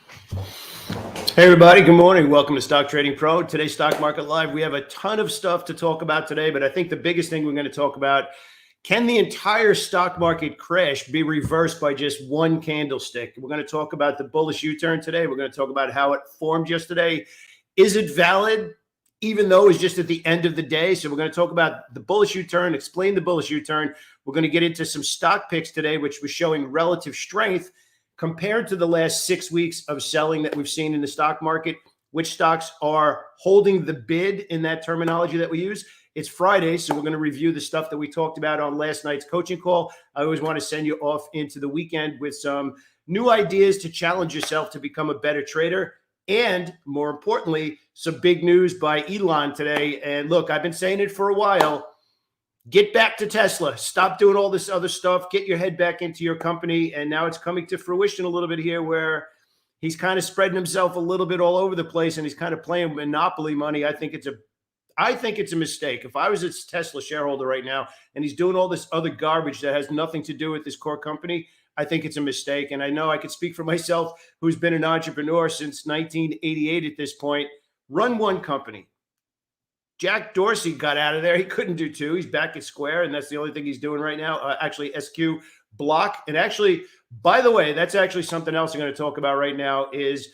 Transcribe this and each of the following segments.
Hey everybody, good morning. Welcome to Stock Trading Pro. Today's Stock Market Live. We have a ton of stuff to talk about today, but I think the biggest thing we're going to talk about, can the entire stock market crash be reversed by just one candlestick? We're going to talk about the bullish U-turn today. We're going to talk about how it formed yesterday. Is it valid, even though it's just at the end of the day? So we're going to talk about the bullish U-turn, explain the bullish U-turn. We're going to get into some stock picks today, which was showing relative strength compared to the last 6 weeks of selling that we've seen in the stock market. Which stocks are holding the bid in that terminology that we use? It's Friday, so we're going to review the stuff that we talked about on last night's coaching call. I always want to send you off into the weekend with some new ideas to challenge yourself to become a better trader. And more importantly, some big news by Elon today. And look, I've been saying it for a while. Get back to Tesla. Stop doing all this other stuff. Get your head back into your company. And now it's coming to fruition a little bit here where he's kind of spreading himself a little bit all over the place and he's kind of playing monopoly money. I think it's a mistake. If I was a Tesla shareholder right now and he's doing all this other garbage that has nothing to do with this core company, I think it's a mistake. And I know I could speak for myself, who's been an entrepreneur since 1988 at this point. Run one company. Jack Dorsey got out of there. He couldn't do two. He's back at Square, and that's the only thing he's doing right now. Actually, SQ Block. And actually, by the way, that's actually something else I'm going to talk about right now is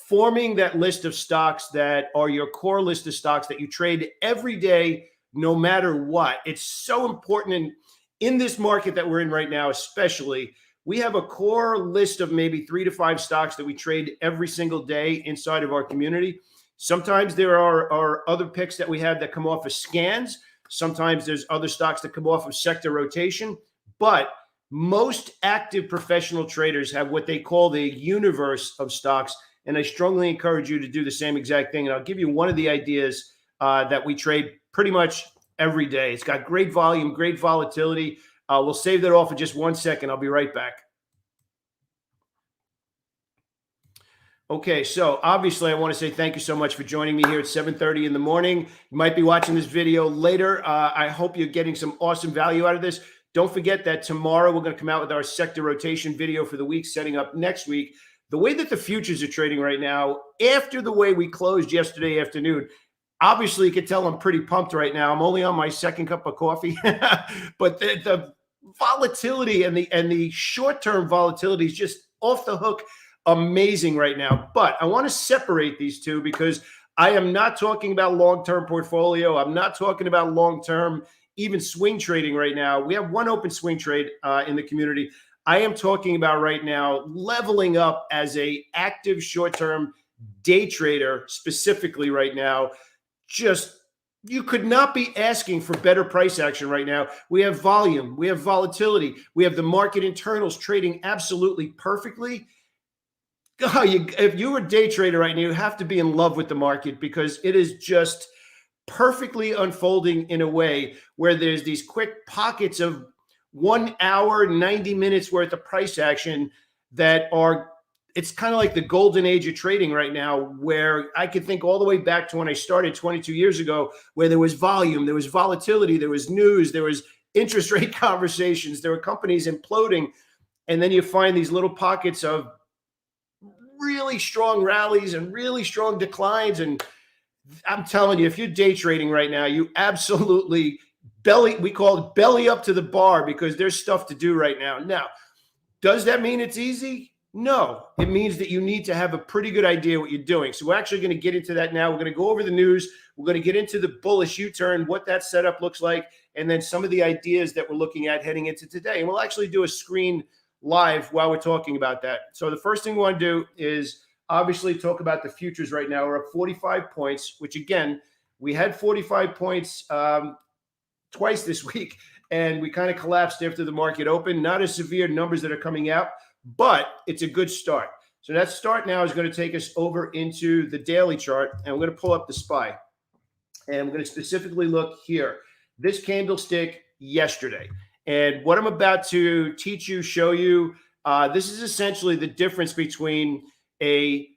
forming that list of stocks that are your core list of stocks that you trade every day, no matter what. It's so important in this market that we're in right now, especially. We have a core list of maybe 3 to 5 stocks that we trade every single day inside of our community. Sometimes there are other picks that we have that come off of scans. Sometimes there's other stocks that come off of sector rotation. But most active professional traders have what they call the universe of stocks. And I strongly encourage you to do the same exact thing. And I'll give you one of the ideas that we trade pretty much every day. It's got great volume, great volatility. We'll save that off in just 1 second. I'll be right back. Okay, so obviously I want to say thank you so much for joining me here at 7:30 in the morning. You might be watching this video later. I hope you're getting some awesome value out of this. Don't forget that tomorrow we're going to come out with our sector rotation video for the week, setting up next week. The way that the futures are trading right now, after the way we closed yesterday afternoon, obviously you can tell I'm pretty pumped right now. I'm only on my second cup of coffee, but the volatility and the short-term volatility is just off the hook. Amazing right now. But I want to separate these two because I am not talking about long-term portfolio. I'm not talking about long-term, even swing trading right now. We have one open swing trade in the community. I am talking about right now leveling up as a active short-term day trader specifically right now. Just you could not be asking for better price action right now. We have volume. We have volatility. We have the market internals trading absolutely perfectly. If you're a day trader right now, you have to be in love with the market because it is just perfectly unfolding in a way where there's these quick pockets of 1 hour, 90 minutes worth of price action that are, it's kind of like the golden age of trading right now, where I could think all the way back to when I started 22 years ago, where there was volume, there was volatility, there was news, there was interest rate conversations, there were companies imploding. And then you find these little pockets of really strong rallies and really strong declines. And I'm telling you, if you're day trading right now, you absolutely we call it belly up to the bar because there's stuff to do right now. Now, does that mean it's easy? No, it means that you need to have a pretty good idea what you're doing. So we're actually going to get into that now. We're going to go over the news. We're going to get into the bullish U-turn, what that setup looks like, and then some of the ideas that we're looking at heading into today. And we'll actually do a screen live while we're talking about that. So the first thing we want to do is obviously talk about the futures right now. We're up 45 points, which again, we had 45 points twice this week, and we kind of collapsed after the market opened. Not as severe numbers that are coming out, but it's a good start. So that start now is going to take us over into the daily chart, and we're going to pull up the SPY. And we're going to specifically look here. This candlestick yesterday. And what I'm about to teach you, show you, this is essentially the difference between a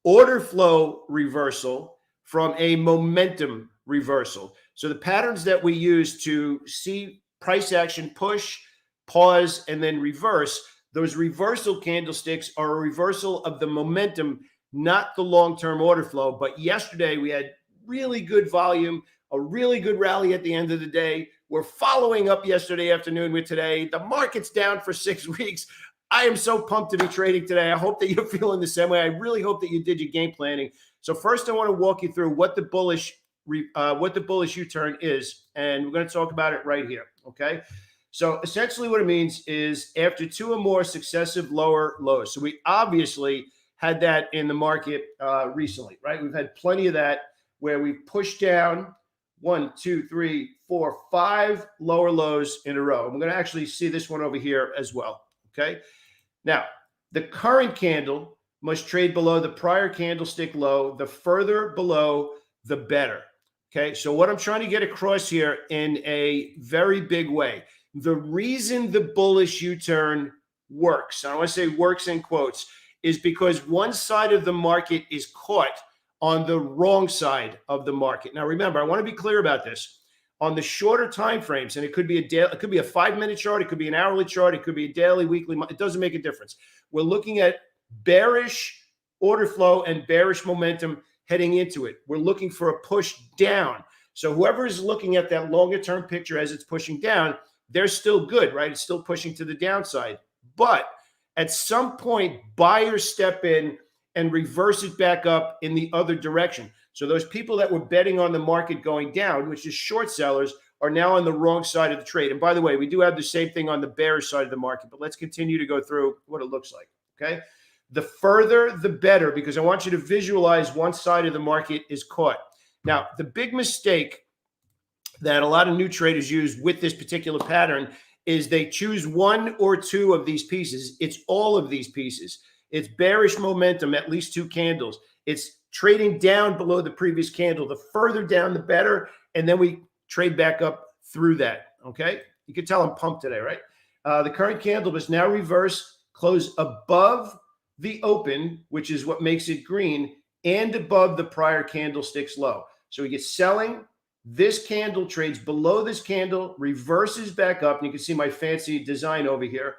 order flow reversal from a momentum reversal. So the patterns that we use to see price action push, pause, and then reverse, Those reversal candlesticks are a reversal of the momentum, not the long-term order flow. But yesterday we had really good volume, a really good rally at the end of the day. We're following up yesterday afternoon with today. The market's down for 6 weeks. I am so pumped to be trading today. I hope that you're feeling the same way. I really hope that you did your game planning. So first, I want to walk you through what the bullish U-turn is, and we're going to talk about it right here. Okay. So essentially, what it means is after 2 or more successive lower lows. So we obviously had that in the market recently, right? We've had plenty of that where we pushed down 1, 2, 3, 4, 5 lower lows in a row. I'm going to actually see this one over here as well. Okay. Now, the current candle must trade below the prior candlestick low. The further below, the better. Okay. So what I'm trying to get across here in a very big way, the reason the bullish U-turn works, I want to say works in quotes, is because one side of the market is caught on the wrong side of the market. Now, remember, I want to be clear about this. On the shorter time frames, and it could be it could be a 5-minute chart, it could be an hourly chart, it could be a daily, weekly, it doesn't make a difference. We're looking at bearish order flow and bearish momentum heading into it. We're looking for a push down. So whoever is looking at that longer term picture as it's pushing down, they're still good, right? It's still pushing to the downside. But at some point, buyers step in and reverse it back up in the other direction. So those people that were betting on the market going down, which is short sellers, are now on the wrong side of the trade. And by the way, we do have the same thing on the bearish side of the market, but let's continue to go through what it looks like, okay? The further, the better, because I want you to visualize one side of the market is caught. Now, the big mistake that a lot of new traders use with this particular pattern is they choose 1 or 2 of these pieces. It's all of these pieces. It's bearish momentum, at least 2 candles. It's trading down below the previous candle. The further down, the better. And then we trade back up through that. Okay. You can tell I'm pumped today, right? The current candle is now reverse, close above the open, which is what makes it green, and above the prior candlestick's low. So we get selling. This candle trades below this candle, reverses back up. And you can see my fancy design over here.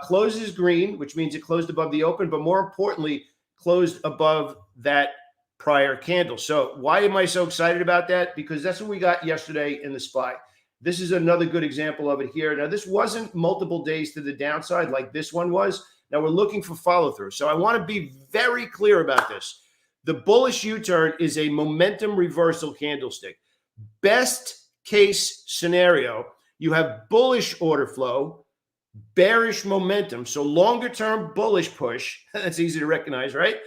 Closes green, which means it closed above the open, but more importantly, closed above that prior candle. So why am I so excited about that? Because that's what we got yesterday in the SPY. This is another good example of it here. Now, this wasn't multiple days to the downside like this one was. Now, we're looking for follow through. So I want to be very clear about this. The bullish U-turn is a momentum reversal candlestick. Best case scenario, you have bullish order flow, bearish momentum. So longer term bullish push. That's easy to recognize, right?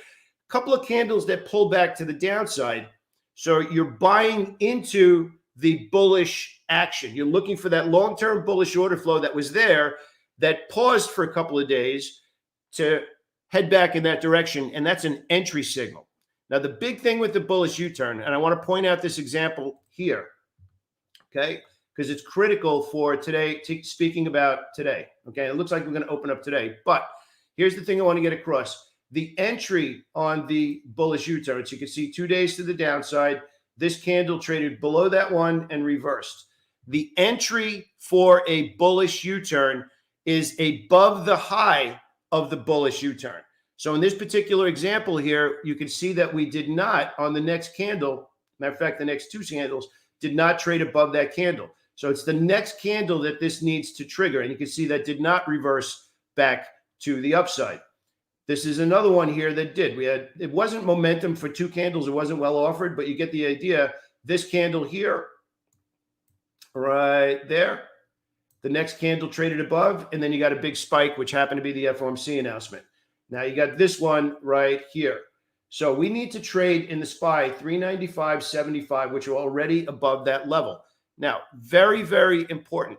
Couple of candles that pull back to the downside. So you're buying into the bullish action. You're looking for that long-term bullish order flow that was there, that paused for a couple of days to head back in that direction. And that's an entry signal. Now, the big thing with the bullish U-turn, and I want to point out this example here, okay, because it's critical for today, speaking about today, okay? It looks like we're going to open up today, but here's the thing I want to get across. The entry on the bullish U-turn, so you can see 2 days to the downside. This candle traded below that one and reversed. The entry for a bullish U-turn is above the high of the bullish U-turn. So in this particular example here, you can see that we did not, on the next candle, matter of fact, the next 2 candles, did not trade above that candle. So it's the next candle that this needs to trigger. And you can see that did not reverse back to the upside. This is another one here that did. It wasn't momentum for 2 candles. It wasn't well offered, but you get the idea. This candle here, right there, the next candle traded above, and then you got a big spike, which happened to be the FOMC announcement. Now you got this one right here. So we need to trade in the SPY 395.75, which are already above that level. Now, very, very important.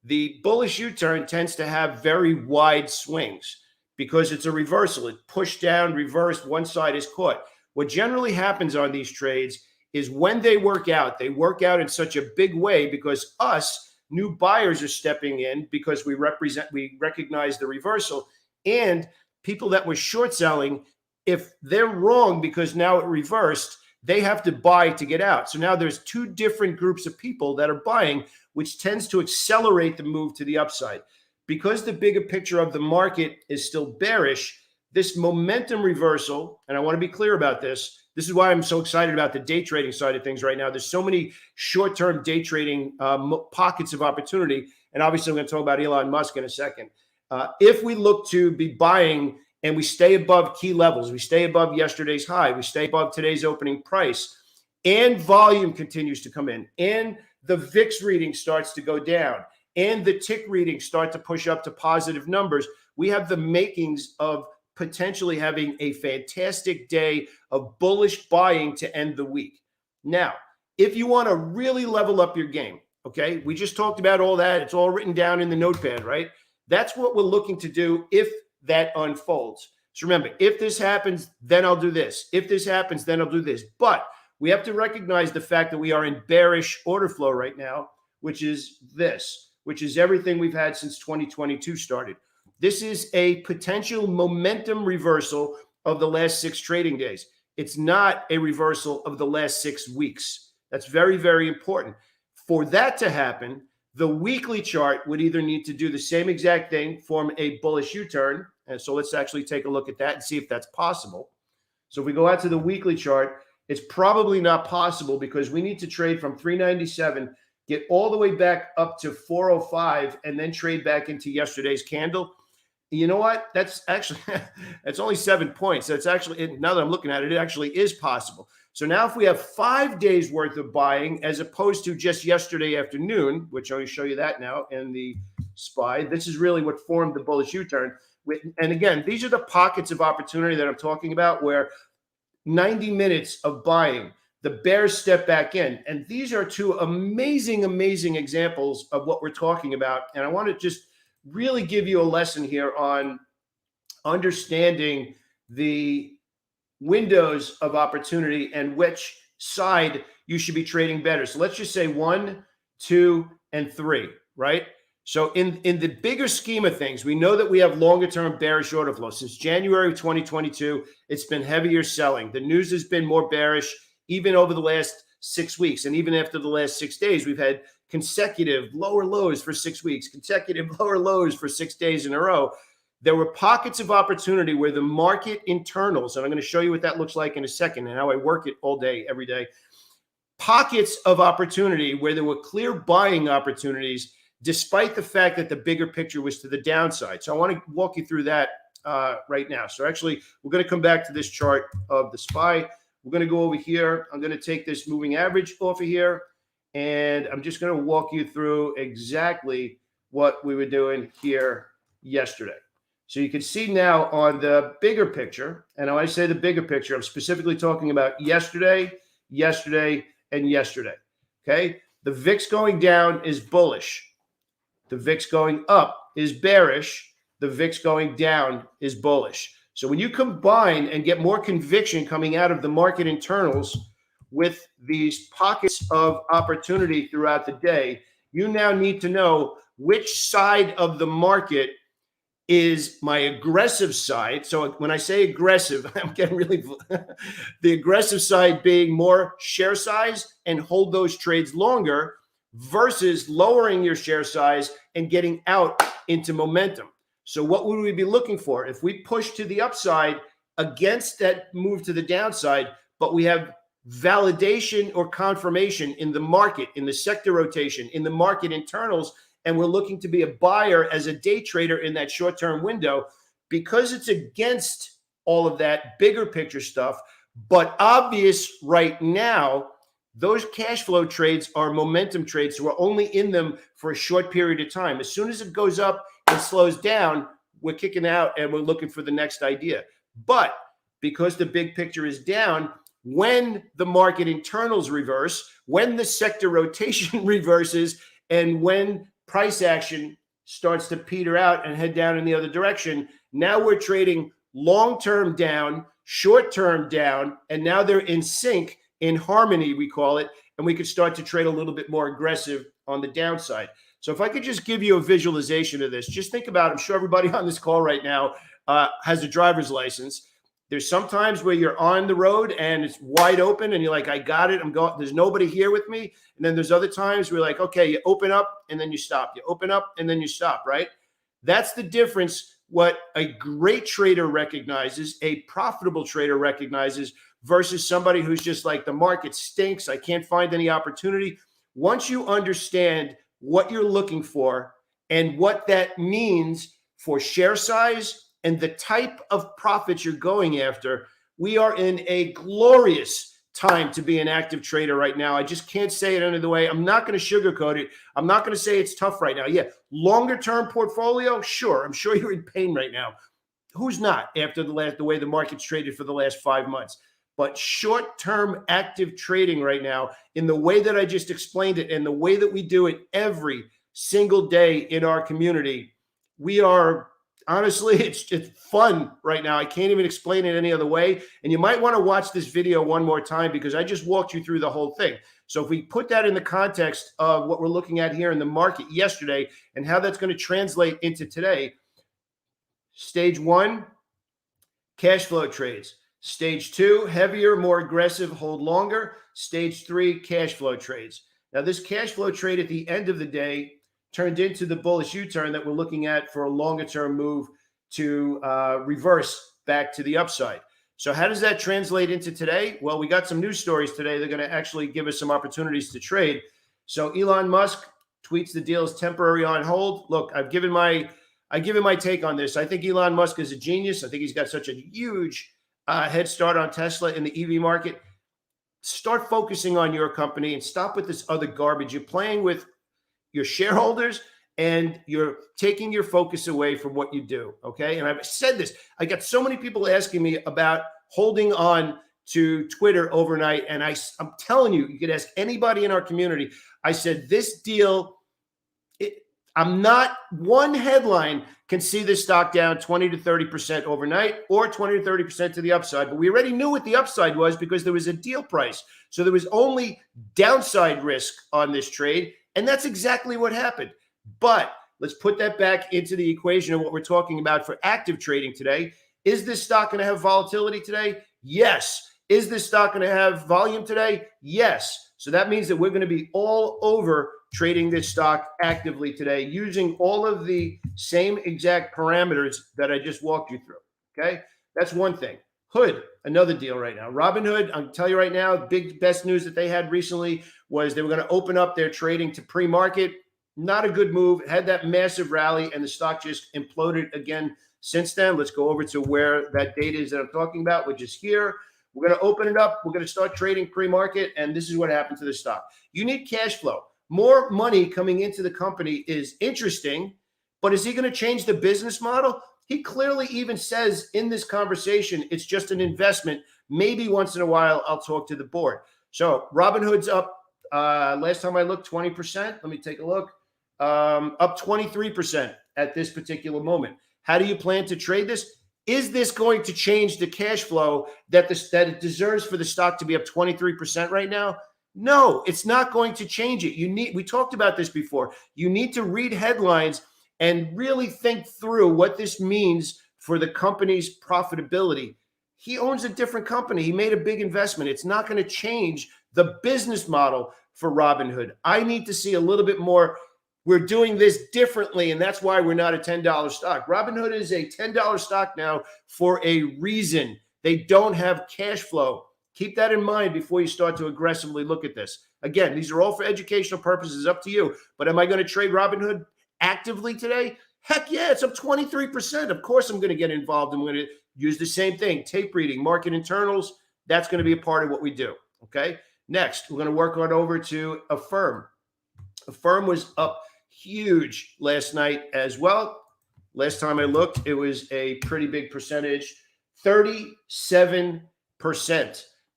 The bullish U-turn tends to have very wide swings because it's a reversal. It pushed down, reversed, one side is caught. What generally happens on these trades is when they work out in such a big way because us new buyers are stepping in because we recognize the reversal, and people that were short selling, if they're wrong because now it reversed, they have to buy to get out. So now there's 2 different groups of people that are buying, which tends to accelerate the move to the upside. because the bigger picture of the market is still bearish, this momentum reversal, and I want to be clear about this. This is why I'm so excited about the day trading side of things right now. There's so many short-term day trading pockets of opportunity. And obviously, I'm going to talk about Elon Musk in a second. If we look to be buying and we stay above key levels, we stay above yesterday's high, we stay above today's opening price, and volume continues to come in, and the VIX reading starts to go down, and the tick readings start to push up to positive numbers, we have the makings of potentially having a fantastic day of bullish buying to end the week. Now, if you want to really level up your game, okay, we just talked about all that. It's all written down in the notepad, right? That's what we're looking to do if that unfolds. So remember, if this happens, then I'll do this. If this happens, then I'll do this. But we have to recognize the fact that we are in bearish order flow right now, which is this, which is everything we've had since 2022 started. This is a potential momentum reversal of the last 6 trading days. It's not a reversal of the last 6 weeks. That's very, very important. For that to happen, the weekly chart would either need to do the same exact thing, form a bullish U-turn. And so let's actually take a look at that and see if that's possible. So if we go out to the weekly chart, it's probably not possible because we need to trade from 397, get all the way back up to 405, and then trade back into yesterday's candle. You know what? That's actually, that's only 7 points. That's actually, now that I'm looking at it, it actually is possible. So now if we have 5 days worth of buying as opposed to just yesterday afternoon, which I'll show you that now in the SPY, this is really what formed the bullish U-turn. And again, these are the pockets of opportunity that I'm talking about where 90 minutes of buying, the bears step back in. And these are 2 amazing, amazing examples of what we're talking about. And I want to just really give you a lesson here on understanding the windows of opportunity and which side you should be trading better. So let's just say 1, 2, and 3, right? So in the bigger scheme of things, we know that we have longer term bearish order flow. Since January of 2022, it's been heavier selling. The news has been more bearish even over the last 6 weeks. And even after the last 6 days, we've had consecutive lower lows for 6 weeks, consecutive lower lows for 6 days in a row. There were pockets of opportunity where the market internals, and I'm going to show you what that looks like in a second and how I work it all day, every day. Pockets of opportunity where there were clear buying opportunities, despite the fact that the bigger picture was to the downside. So I want to walk you through that right now. So actually, we're going to come back to this chart of the SPY. We're going to go over here. I'm going to take this moving average off of here, and I'm just going to walk you through exactly what we were doing here yesterday. So you can see now on the bigger picture, and when I say the bigger picture, I'm specifically talking about yesterday, and yesterday. Okay? The VIX going down is bullish. The VIX going up is bearish. The VIX going down is bullish. So when you combine and get more conviction coming out of the market internals with these pockets of opportunity throughout the day, you now need to know which side of the market is my aggressive side. So when I say aggressive, I'm getting really the aggressive side being more share size and hold those trades longer versus lowering your share size and getting out into momentum. So what would we be looking for? If we push to the upside against that move to the downside, but we have validation or confirmation in the market, in the sector rotation, in the market internals, and we're looking to be a buyer as a day trader in that short-term window, because it's against all of that bigger picture stuff, but obvious right now, those cash flow trades are momentum trades. So we're only in them for a short period of time. As soon as it goes up and slows down, we're kicking out and we're looking for the next idea. But because the big picture is down, when the market internals reverse, when the sector rotation reverses, and when price action starts to peter out and head down in the other direction, now we're trading long-term down, short-term down, and now they're in sync, in harmony, we call it, and we could start to trade a little bit more aggressive on the downside. So if I could just give you a visualization of this, just think about it. I'm sure everybody on this call right now has a driver's license. There's sometimes where you're on the road and it's wide open and you're like, I got it. I'm going, there's nobody here with me. And then there's other times where you're like, okay, you open up and then you stop. You open up and then you stop, right? That's the difference. What a great trader recognizes, a profitable trader recognizes, versus somebody who's just like, the market stinks, I can't find any opportunity. Once you understand what you're looking for and what that means for share size and the type of profits you're going after, we are in a glorious time to be an active trader right now. I just can't say it any other way. I'm not going to sugarcoat it. I'm not going to say it's tough right now. Yeah, longer term portfolio, sure. I'm sure you're in pain right now. Who's not after the way the market's traded for the last 5 months? But short-term active trading right now, in the way that I just explained it and the way that we do it every single day in our community, we are honestly, it's fun right now. I can't even explain it any other way. And you might want to watch this video one more time because I just walked you through the whole thing. So if we put that in the context of what we're looking at here in the market yesterday and how that's going to translate into today, stage 1, cash flow trades. Stage 2, heavier, more aggressive, hold longer. Stage 3, cash flow trades. Now, this cash flow trade at the end of the day turned into the bullish U-turn that we're looking at for a longer-term move to reverse back to the upside. So how does that translate into today? Well, we got some news stories today. They're going to actually give us some opportunities to trade. So Elon Musk tweets the deal is temporary on hold. Look, I've given my take on this. I think Elon Musk is a genius. I think he's got such a huge head start on Tesla in the EV market. Start focusing on your company and stop with this other garbage. You're playing with your shareholders and you're taking your focus away from what you do. Okay. And I've said this, I got so many people asking me about holding on to Twitter overnight. And I'm telling you, you could ask anybody in our community. I said, this deal, I'm not, one headline can see this stock down 20 to 30% overnight or 20 to 30% to the upside. But we already knew what the upside was because there was a deal price. So there was only downside risk on this trade. And that's exactly what happened. But let's put that back into the equation of what we're talking about for active trading today. Is this stock going to have volatility today? Yes. Is this stock going to have volume today? Yes. So that means that we're going to be all over trading this stock actively today using all of the same exact parameters that I just walked you through. Okay. That's one thing. Hood, another deal right now. Robinhood, I'll tell you right now, best news that they had recently was they were going to open up their trading to pre-market. Not a good move. It had that massive rally and the stock just imploded again since then. Let's go over to where that date is that I'm talking about, which is here. We're going to open it up. We're going to start trading pre-market, and this is what happened to the stock. You need cash flow. More money coming into the company is interesting, but is he going to change the business model? He clearly even says in this conversation, it's just an investment. Maybe once in a while, I'll talk to the board. So Robinhood's up. Last time I looked, 20%. Let me take a look. Up 23% at this particular moment. How do you plan to trade this? Is this going to change the cash flow that it deserves for the stock to be up 23% right now? No, it's not going to change it. We talked about this before. You need to read headlines and really think through what this means for the company's profitability. He owns a different company. He made a big investment. It's not going to change the business model for Robinhood. I need to see a little bit more. We're doing this differently, and that's why we're not a $10 stock. Robinhood is a $10 stock now for a reason. They don't have cash flow. Keep that in mind before you start to aggressively look at this. Again, these are all for educational purposes, up to you. But am I going to trade Robinhood actively today? Heck yeah, it's up 23%. Of course I'm going to get involved. I'm going to use the same thing, tape reading, market internals. That's going to be a part of what we do, okay? Next, we're going to work on over to Affirm. Affirm was up huge last night as well. Last time I looked, it was a pretty big percentage, 37%.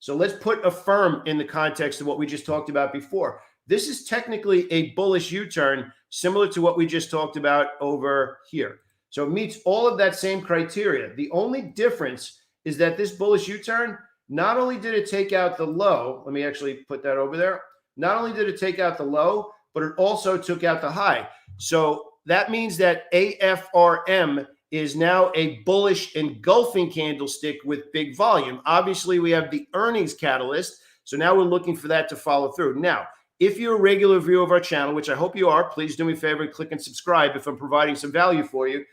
So let's put Affirm in the context of what we just talked about before. This is technically a bullish U-turn, similar to what we just talked about over here. So it meets all of that same criteria. The only difference is that this bullish U-turn, not only did it take out the low, let me actually put that over there. Not only did it take out the low, but it also took out the high. So that means that AFRM is now a bullish engulfing candlestick with big volume. Obviously, we have the earnings catalyst. So now we're looking for that to follow through. Now, If you're a regular viewer of our channel, which I hope you are, please do me a favor and click and subscribe if I'm providing some value for you.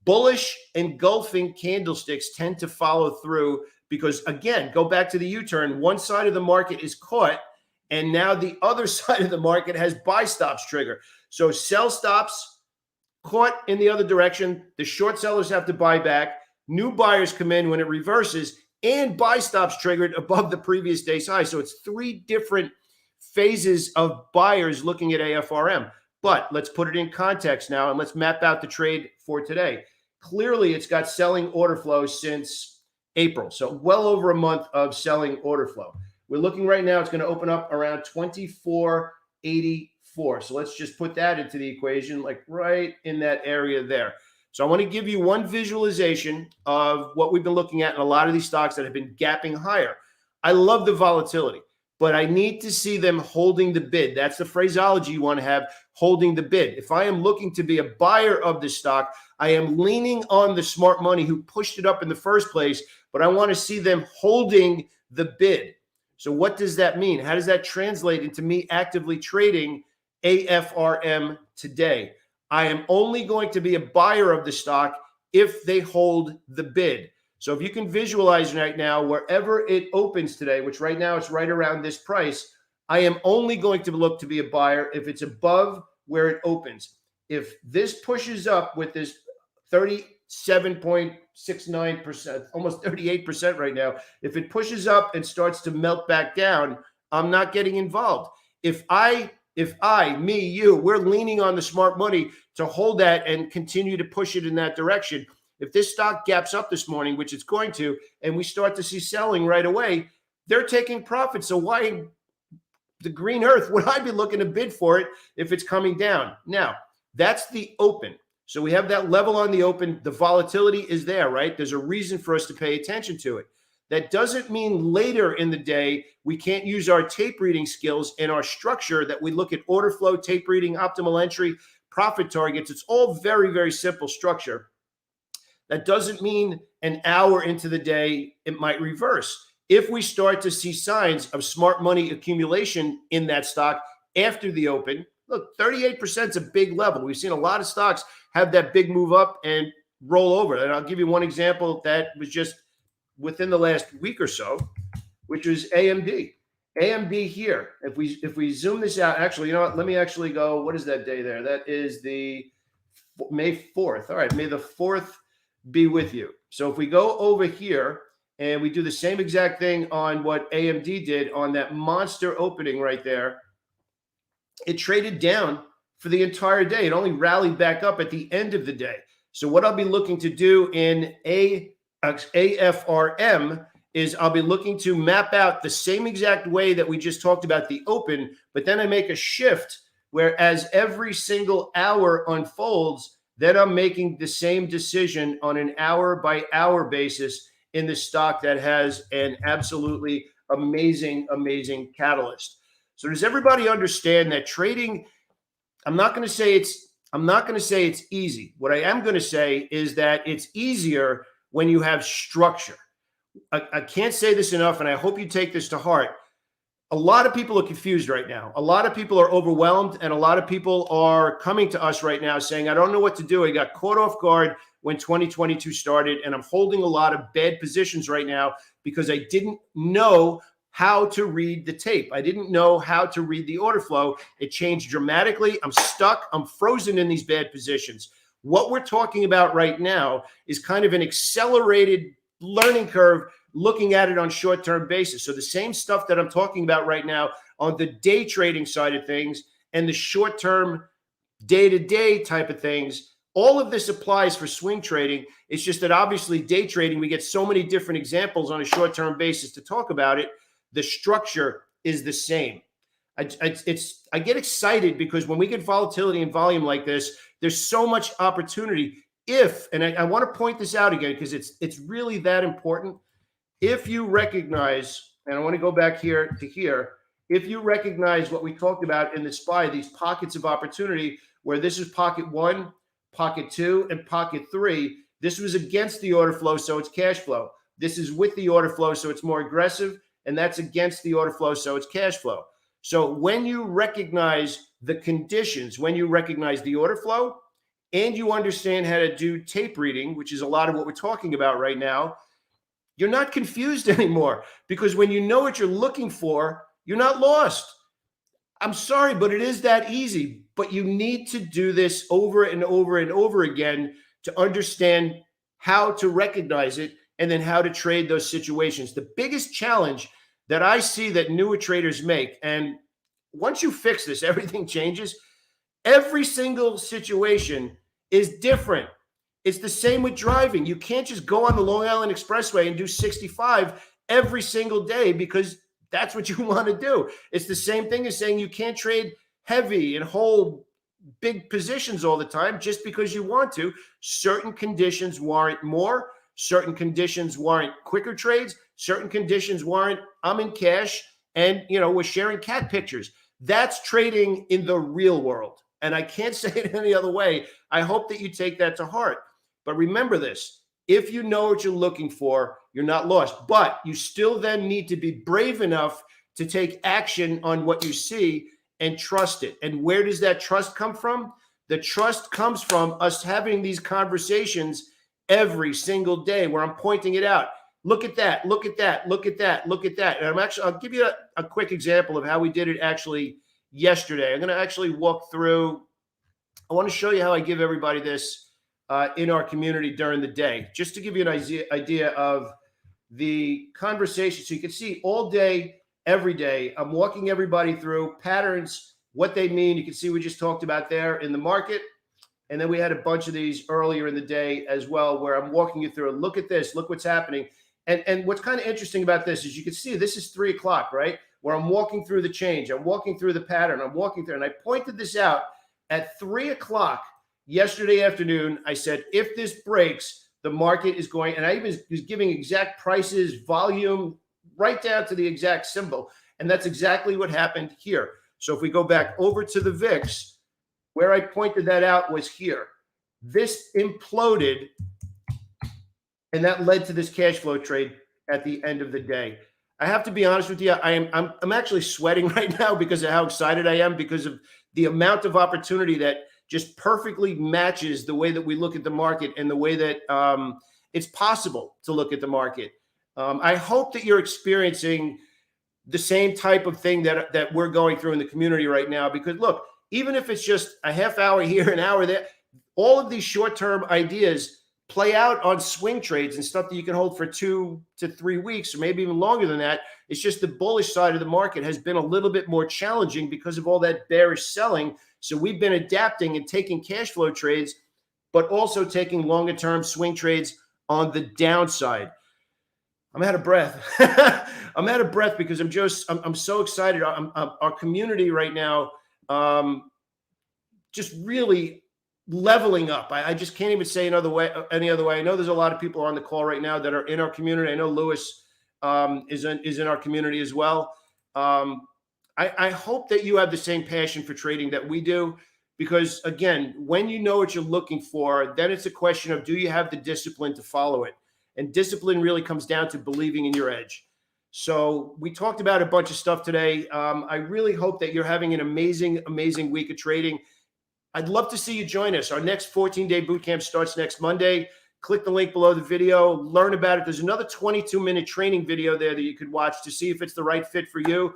Bullish engulfing candlesticks tend to follow through because, again, go back to the U-turn. One side of the market is caught, and now the other side of the market has buy stops trigger. So sell stops caught in the other direction. The short sellers have to buy back. New buyers come in when it reverses, and buy stops triggered above the previous day's high. So it's three different phases of buyers looking at AFRM. But let's put it in context now, and let's map out the trade for today. Clearly, it's got selling order flow since April. So well over a month of selling order flow. We're looking right now, it's going to open up around 24.84. So let's just put that into the equation, like right in that area there. So I want to give you one visualization of what we've been looking at in a lot of these stocks that have been gapping higher. I love the volatility, but I need to see them holding the bid. That's the phraseology you want to have, holding the bid. If I am looking to be a buyer of this stock, I am leaning on the smart money who pushed it up in the first place, but I want to see them holding the bid. So what does that mean? How does that translate into me actively trading AFRM today? I am only going to be a buyer of the stock if they hold the bid. So if you can visualize right now, wherever it opens today, which right now it's right around this price, I am only going to look to be a buyer if it's above where it opens. If this pushes up with this 37.69%, almost 38% right now, if it pushes up and starts to melt back down, I'm not getting involved. If I, me, you, we're leaning on the smart money to hold that and continue to push it in that direction. If this stock gaps up this morning, which it's going to, and we start to see selling right away, they're taking profit. So why the green earth would I be looking to bid for it if it's coming down? Now, that's the open. So we have that level on the open. The volatility is there, right? There's a reason for us to pay attention to it. That doesn't mean later in the day we can't use our tape reading skills and our structure that we look at order flow, tape reading, optimal entry, profit targets. It's all very, very simple structure. That doesn't mean an hour into the day it might reverse. If we start to see signs of smart money accumulation in that stock after the open, look, 38% is a big level. We've seen a lot of stocks have that big move up and roll over. And I'll give you one example that was just within the last week or so, which was AMD. AMD here, if we zoom this out, actually, you know what? Let me actually go, what is that day there? That is the May 4th. All right, May the 4th be with you. So if we go over here and we do the same exact thing on what AMD did on that monster opening right there, it traded down for the entire day. It only rallied back up at the end of the day. So what I'll be looking to do in AFRM is I'll be looking to map out the same exact way that we just talked about the open, but then I make a shift where as every single hour unfolds, then I'm making the same decision on an hour by hour basis in the stock that has an absolutely amazing, amazing catalyst. So does everybody understand that trading, I'm not going to say it's easy. What I am going to say is that it's easier when you have structure. I can't say this enough, and I hope you take this to heart. A lot of people are confused right now. A lot of people are overwhelmed, and a lot of people are coming to us right now saying, I don't know what to do. I got caught off guard when 2022 started, and I'm holding a lot of bad positions right now because I didn't know how to read the tape. I didn't know how to read the order flow. It changed dramatically. I'm stuck. I'm frozen in these bad positions. What we're talking about right now is kind of an accelerated learning curve looking at it on short-term basis. So the same stuff that I'm talking about right now on the day trading side of things and the short-term day-to-day type of things, all of this applies for swing trading. It's just that obviously day trading, we get so many different examples on a short-term basis to talk about it. The structure is the same. I get excited because when we get volatility and volume like this, there's so much opportunity. And I want to point this out again because it's really that important. If you recognize, and I want to go back here to here, if you recognize what we talked about in the SPY, these pockets of opportunity, where this is pocket 1, pocket 2, and pocket 3, this was against the order flow, so it's cash flow. This is with the order flow, so it's more aggressive, and that's against the order flow, so it's cash flow. So when you recognize the conditions, when you recognize the order flow, and you understand how to do tape reading, which is a lot of what we're talking about right now, you're not confused anymore, because when you know what you're looking for, you're not lost. I'm sorry, but it is that easy. But you need to do this over and over and over again to understand how to recognize it and then how to trade those situations. The biggest challenge that I see that newer traders make, and once you fix this, everything changes. Every single situation is different. It's the same with driving. You can't just go on the Long Island Expressway and do 65 every single day because that's what you want to do. It's the same thing as saying you can't trade heavy and hold big positions all the time just because you want to. Certain conditions warrant more. Certain conditions warrant quicker trades. Certain conditions warrant I'm in cash and, we're sharing cat pictures. That's trading in the real world. And I can't say it any other way. I hope that you take that to heart. But remember this, if you know what you're looking for, you're not lost. But you still then need to be brave enough to take action on what you see and trust it. And where does that trust come from? The trust comes from us having these conversations every single day where I'm pointing it out. Look at that, look at that, look at that, look at that. And I'll give you a quick example of how we did it actually yesterday. I'm going to actually walk through. I want to show you how I give everybody this in our community during the day, just to give you an idea of the conversation. So you can see all day, every day, I'm walking everybody through patterns, what they mean. You can see we just talked about there in the market. And then we had a bunch of these earlier in the day as well, where I'm walking you through. Look at this. Look what's happening. And what's kind of interesting about this is you can see this is 3 o'clock, right? Where I'm walking through the change. I'm walking through the pattern. I'm walking through. And I pointed this out at 3 o'clock yesterday afternoon. I said, if this breaks, the market is going, and I even was giving exact prices, volume, right down to the exact symbol. And that's exactly what happened here. So if we go back over to the VIX, where I pointed that out was here. This imploded, and that led to this cash flow trade at the end of the day. I have to be honest with you. I'm actually sweating right now because of how excited I am, because of the amount of opportunity that just perfectly matches the way that we look at the market and the way that it's possible to look at the market. I hope that you're experiencing the same type of thing that we're going through in the community right now, because look, even if it's just a half hour here, an hour there, all of these short-term ideas play out on swing trades and stuff that you can hold for 2 to 3 weeks, or maybe even longer than that. It's just the bullish side of the market has been a little bit more challenging because of all that bearish selling. So we've been adapting and taking cash flow trades, but also taking longer-term swing trades on the downside. I'm out of breath. I'm out of breath because I'm so excited. Our community right now, just really leveling up. I just can't even say any other way. I know there's a lot of people on the call right now that are in our community. I know Lewis is in our community as well. I hope that you have the same passion for trading that we do, because again, when you know what you're looking for, then it's a question of, do you have the discipline to follow it? And discipline really comes down to believing in your edge. So we talked about a bunch of stuff today. I really hope that you're having an amazing, amazing week of trading. I'd love to see you join us. Our next 14-day boot camp starts next Monday. Click the link below the video, learn about it. There's another 22-minute training video there that you could watch to see if it's the right fit for you.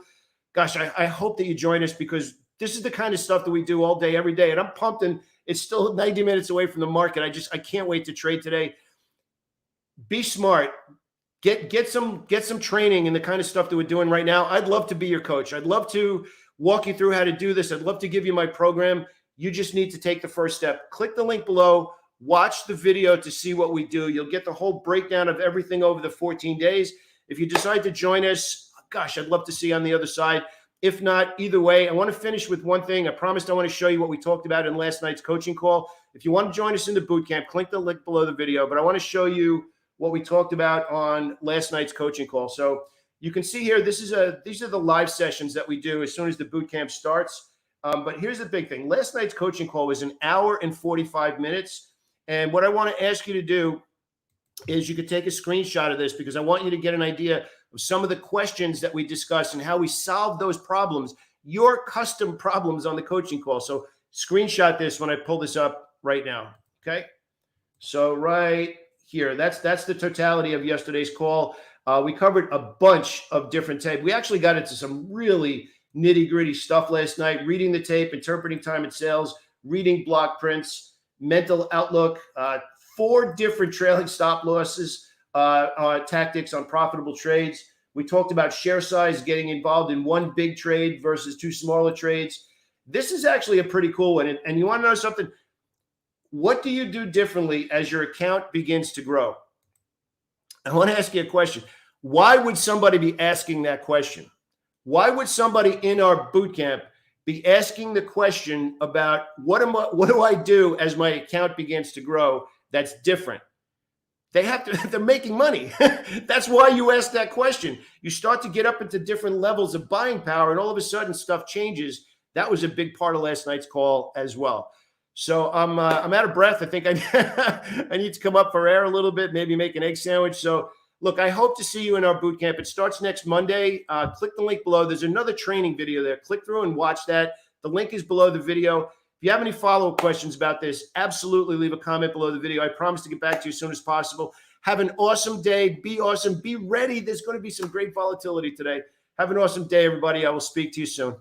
Gosh, I hope that you join us, because this is the kind of stuff that we do all day, every day. And I'm pumped, and it's still 90 minutes away from the market. I can't wait to trade today. Be smart. Get some training in the kind of stuff that we're doing right now. I'd love to be your coach. I'd love to walk you through how to do this. I'd love to give you my program. You just need to take the first step. Click the link below. Watch the video to see what we do. You'll get the whole breakdown of everything over the 14 days. If you decide to join us, gosh, I'd love to see you on the other side. If not, either way, I want to finish with one thing. I promised I want to show you what we talked about in last night's coaching call. If you want to join us in the boot camp, click the link below the video. But I want to show you what we talked about on last night's coaching call. So you can see here, these are the live sessions that we do as soon as the boot camp starts. But here's the big thing. Last night's coaching call was 1 hour and 45 minutes. And what I want to ask you to do is you could take a screenshot of this, because I want you to get an idea of some of the questions that we discussed and how we solve those problems your custom problems on the coaching call. So screenshot this when I pull this up right now. Okay. So right here, that's the totality of yesterday's call. We covered a bunch of different tape. We actually got into some really nitty gritty stuff last night, reading the tape, interpreting time and sales, reading block prints, mental outlook, 4 different trailing stop losses, tactics on profitable trades. We talked about share size, getting involved in one big trade versus 2 smaller trades. This is actually a pretty cool one. And you want to know something? What do you do differently as your account begins to grow? I want to ask you a question. Why would somebody be asking that question? Why would somebody in our boot camp be asking the question about what do I do as my account begins to grow that's different? They're making money. That's why you ask that question. You start to get up into different levels of buying power, and all of a sudden stuff changes. That was a big part of last night's call as well. So I'm out of breath. I think I need to come up for air a little bit, maybe make an egg sandwich. So look, I hope to see you in our boot camp. It starts next Monday. Click the link below. There's another training video there. Click through and watch that. The link is below the video. If you have any follow-up questions about this, absolutely leave a comment below the video. I promise to get back to you as soon as possible. Have an awesome day. Be awesome. Be ready. There's going to be some great volatility today. Have an awesome day, everybody. I will speak to you soon.